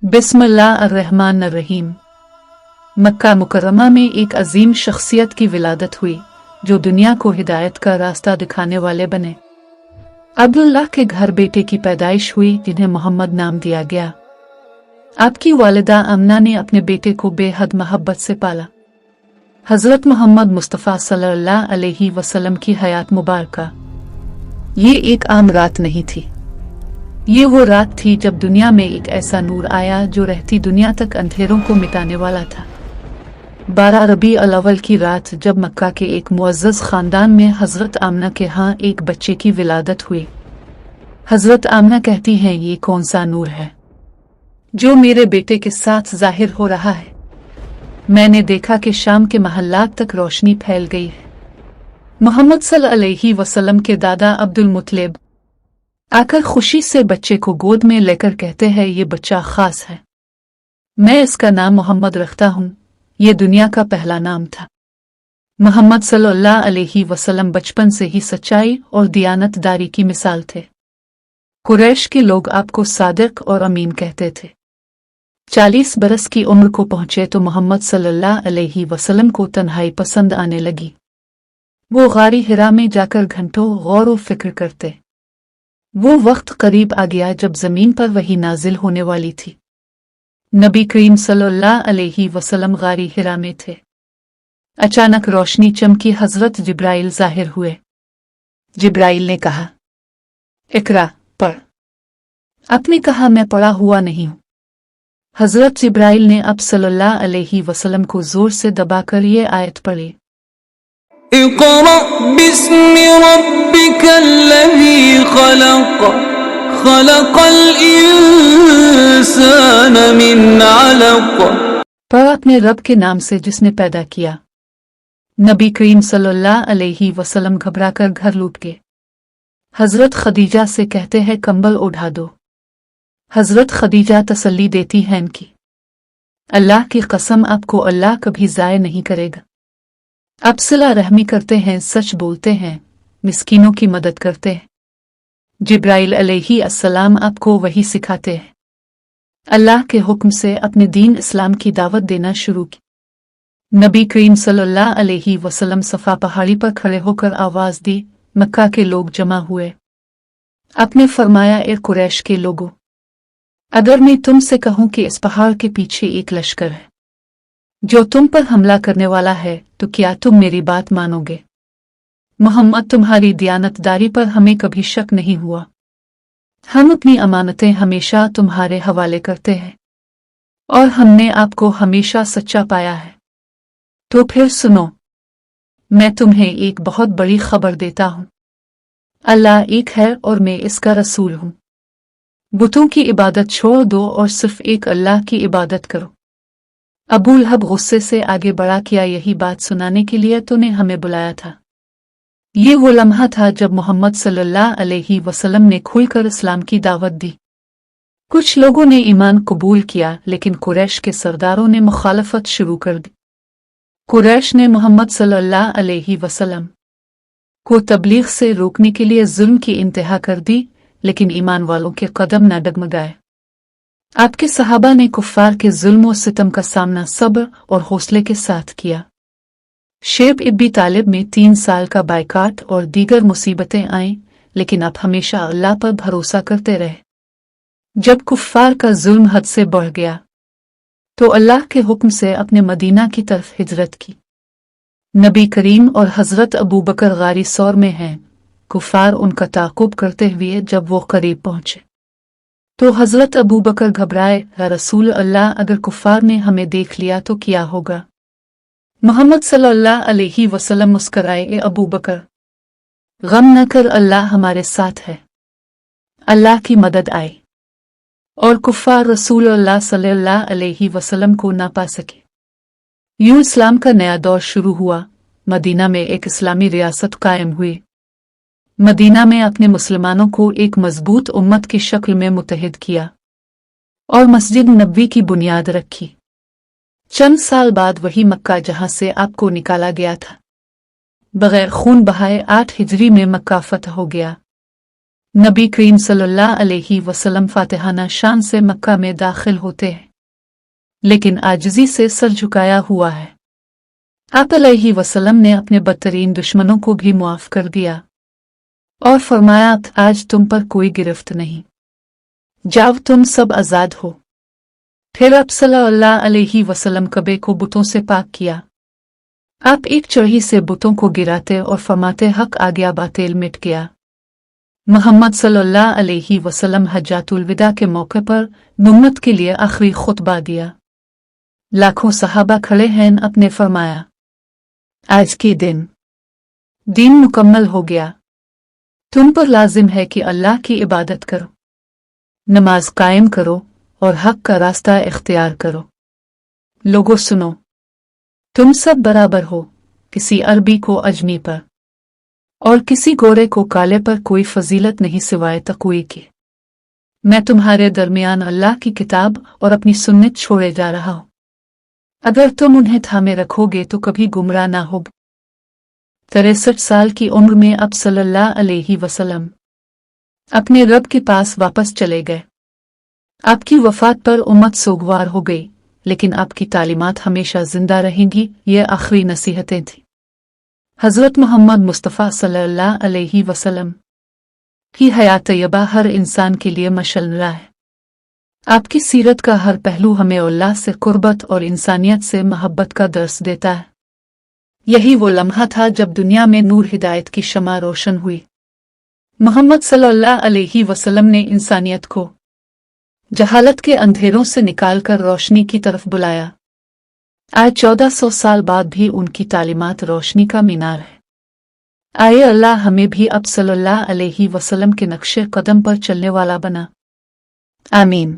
बिस्मिल्लाहिर्रहमानिर्रहीम। मक्का मुकर्रमा में एक अजीम शख्सियत की विलादत हुई जो दुनिया को हिदायत का रास्ता दिखाने वाले बने। अब्दुल्लाह के घर बेटे की पैदाइश हुई जिन्हें मोहम्मद नाम दिया गया। आपकी वालिदा आमना ने अपने बेटे को बेहद मोहब्बत से पाला। हजरत मोहम्मद मुस्तफ़ा सल्लल्लाहु अलैहि वसल्लम की हयात मुबारका ये एक आम रात नहीं थी। ये वो रात थी जब दुनिया में एक ऐसा नूर आया जो रहती दुनिया तक अंधेरों को मिटाने वाला था। 12 रबी अल-अव्वल की रात जब मक्का के एक मुअज़्ज़ज़ खानदान में हजरत आमना के यहाँ एक बच्चे की विलादत हुई। हजरत आमना कहती हैं, ये कौन सा नूर है जो मेरे बेटे के साथ जाहिर हो रहा है। मैंने देखा कि शाम के महल्लात तक रोशनी फैल गई है। मोहम्मद सल्लल्लाहु अलैहि वसल्लम के दादा अब्दुल मुत्तलिब आकर खुशी से बच्चे को गोद में लेकर कहते हैं, ये बच्चा खास है, मैं इसका नाम मोहम्मद रखता हूँ। ये दुनिया का पहला नाम था। मोहम्मद सल्लल्लाहु अलैहि वसल्लम बचपन से ही सच्चाई और दियानतदारी की मिसाल थे। कुरैश के लोग आपको सादिक और अमीन कहते थे। 40 बरस की उम्र को पहुंचे तो मोहम्मद सल्लल्लाहु अलैहि वसल्लम को तन्हाई पसंद आने लगी। वो गारी हिरा में जाकर घंटों गौर व फिक्र करते। वो वक्त करीब आ गया जब जमीन पर वही नाजिल होने वाली थी। नबी करीम सल्लल्लाहु अलैहि वसल्लम गारी हिरा में थे। अचानक रोशनी चमकी, हजरत जिब्राइल जाहिर हुए। जिब्राइल ने कहा, इकरा, पढ़। आपने कहा, मैं पढ़ा हुआ नहीं हूं। हजरत जिब्राइल ने अब सल्लल्लाहु अलैहि वसल्लम को जोर से दबाकर ये आयत पढ़ी, इक़रा बिस्मि रब्बिकल्लज़ी खलक़ खलक़ल इंसान मिन अलक़। पढ़ अपने रब के नाम से जिसने पैदा किया। नबी करीम सल्लल्लाहु अलैहि वसल्लम घबराकर घर लौट गए। हजरत खदीजा से कहते हैं, कंबल उठा दो। हजरत खदीजा तसल्ली देती हैं इनकी, अल्लाह की कसम आपको अल्लाह कभी ज़ाय नहीं करेगा। आप सिला रहमी करते हैं, सच बोलते हैं, मिस्कीनों की मदद करते हैं। जिब्राइल अलैहि अस्सलाम आपको वही सिखाते हैं। अल्लाह के हुक्म से अपने दीन इस्लाम की दावत देना शुरू की। नबी करीम सल्लल्लाहु अलैहि वसल्लम सफ़ा पहाड़ी पर खड़े होकर आवाज़ दी। मक्का के लोग जमा हुए। आपने फरमाया, ए कुरैश के लोगों, अगर मैं तुमसे कहूं कि इस पहाड़ के पीछे एक लश्कर है जो तुम पर हमला करने वाला है, तो क्या तुम मेरी बात मानोगे? मोहम्मद, तुम्हारी दियानतदारी पर हमें कभी शक नहीं हुआ। हम अपनी अमानतें हमेशा तुम्हारे हवाले करते हैं और हमने आपको हमेशा सच्चा पाया है। तो फिर सुनो, मैं तुम्हें एक बहुत बड़ी खबर देता हूं। अल्लाह एक है और मैं इसका रसूल हूं। बुतों की इबादत छोड़ दो और सिर्फ एक अल्लाह की इबादत करो। अबू लहब गुस्से से आगे बढ़ा, किया यही बात सुनाने के लिए तूने हमें बुलाया था? ये वो लम्हा था जब मोहम्मद सल्लल्लाहु अलैहि वसल्लम ने खुलकर इस्लाम की दावत दी। कुछ लोगों ने ईमान कबूल किया, लेकिन कुरैश के सरदारों ने मुखालफत शुरू कर दी। कुरैश ने मोहम्मद सल्लल्लाहु अलैहि वसल्लम को तबलीग से रोकने के लिए जुल्म की इंतहा कर दी, लेकिन ईमान वालों के कदम न डगमगाए। आपके सहाबा ने कुफ्फार के जुल्म और सितम का सामना सब्र और हौसले के साथ किया। शेब इब्बी तालिब में 3 साल का बायकाट और दीगर मुसीबतें आईं, लेकिन आप हमेशा अल्लाह पर भरोसा करते रहे। जब कुफ्फार का जुल्म हद से बढ़ गया तो अल्लाह के हुक्म से अपने मदीना की तरफ हिजरत की। नबी करीम और हजरत अबू बकर गारी सौर में हैं। कुफ्फार उनका ताक़ुब करते हुए जब वो करीब पहुंचे तो हजरत अबू बकर घबराए, या रसूल अल्लाह, अगर कुफ्फार ने हमें देख लिया तो क्या होगा? मोहम्मद सल्लल्लाहु अलैहि वसल्लम मुस्कराए, ए अबू बकर, गम न कर, अल्लाह हमारे साथ है। अल्लाह की मदद आई और कुफ्फार रसूल अल्लाह सल्लल्लाहु अलैहि वसल्लम को ना पा सके। यूं इस्लाम का नया दौर शुरू हुआ। मदीना में एक इस्लामी रियासत कायम हुई। मदीना में अपने मुसलमानों को एक मजबूत उम्मत की शक्ल में मुत्तहिद किया और मस्जिद नबवी की बुनियाद रखी। चंद साल बाद वही मक्का जहां से आपको निकाला गया था, बगैर खून बहाए 8 हिजरी में मक्का फतह हो गया। नबी करीम सल्लल्लाहु अलैहि वसल्लम फातिहाना शान से मक्का में दाखिल होते हैं, लेकिन आजिज़ी से सर झुकाया हुआ है। आप अलैहि वसल्लम ने अपने बदतरीन दुश्मनों को भी मुआफ कर दिया और फरमाया, आज तुम पर कोई गिरफ्त नहीं, जाओ तुम सब आज़ाद हो। फिर आप सल्लल्लाहु अलैहि वसल्लम कबे को बुतों से पाक किया। आप एक चढ़ी से बुतों को गिराते और फरमाते, हक आ गया, बातिल मिट गया। मोहम्मद सल्लल्लाहु अलैहि वसल्लम हज्जातुल विदा के मौके पर उम्मत के लिए आखिरी खुतबा दिया। लाखों सहाबा खड़े हैं, अपने फरमाया, आज के दीन मुकम्मल हो गया। तुम पर लाजिम है कि अल्लाह की इबादत करो, नमाज कायम करो और हक का रास्ता इख्तियार करो। लोगों सुनो, तुम सब बराबर हो, किसी अरबी को अजमी पर और किसी गोरे को काले पर कोई फजीलत नहीं सिवाय तक़वी के। मैं तुम्हारे दरमियान अल्लाह की किताब और अपनी सुन्नत छोड़े जा रहा हूं। अगर तुम उन्हें थामे रखोगे तो कभी गुमराह ना हो। 63 साल की उम्र में अब सल्लल्लाहु अलैहि वसल्लम अपने रब के पास वापस चले गए। आपकी वफात पर उम्मत सोगवार हो गई, लेकिन आपकी तालीमात हमेशा जिंदा रहेंगी। ये आखिरी नसीहतें थीं। हज़रत मोहम्मद मुस्तफ़ा सल्लल्लाहु अलैहि वसल्लम की हयात तैयबा हर इंसान के लिए मशअल है। आपकी सीरत का हर पहलू हमें अल्लाह से कुर्बत और इंसानियत से मोहब्बत का दर्स देता है। यही वो लम्हा था जब दुनिया में नूर हिदायत की शमा रोशन हुई। मोहम्मद सल्लल्लाहु अलैहि वसल्लम ने इंसानियत को जहालत के अंधेरों से निकालकर रोशनी की तरफ बुलाया। आज 1400 साल बाद भी उनकी तालीमात रोशनी का मीनार है। आए अल्लाह हमें भी अब सल्लल्लाहु अलैहि वसल्लम के नक्शे कदम पर चलने वाला बना। आमीन।